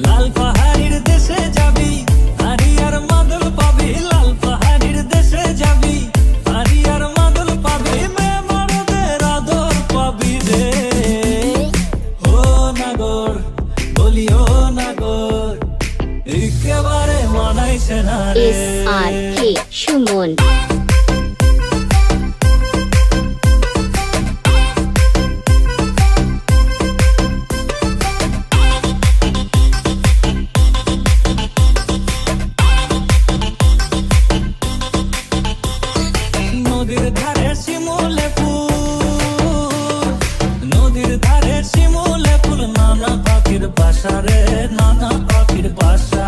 লাল পাহাড়ির দেশে যাবি, হাড়ি আর মাদল পাবি। লাল পাহাড়ির দেশে যাবি, হাড়ি আর মাদল পাবি। মেয়ে আদর পাবি রে। ও নাগর, বলি ও নাগর, একেবারে মানাইছে না রে। SRK সুমন। নদীর ধারে শিমুলে ফুল, নদীর ধারে শিমুলে ফুল। নানা পাখির বাসা রে, নানা পাখির বাসা।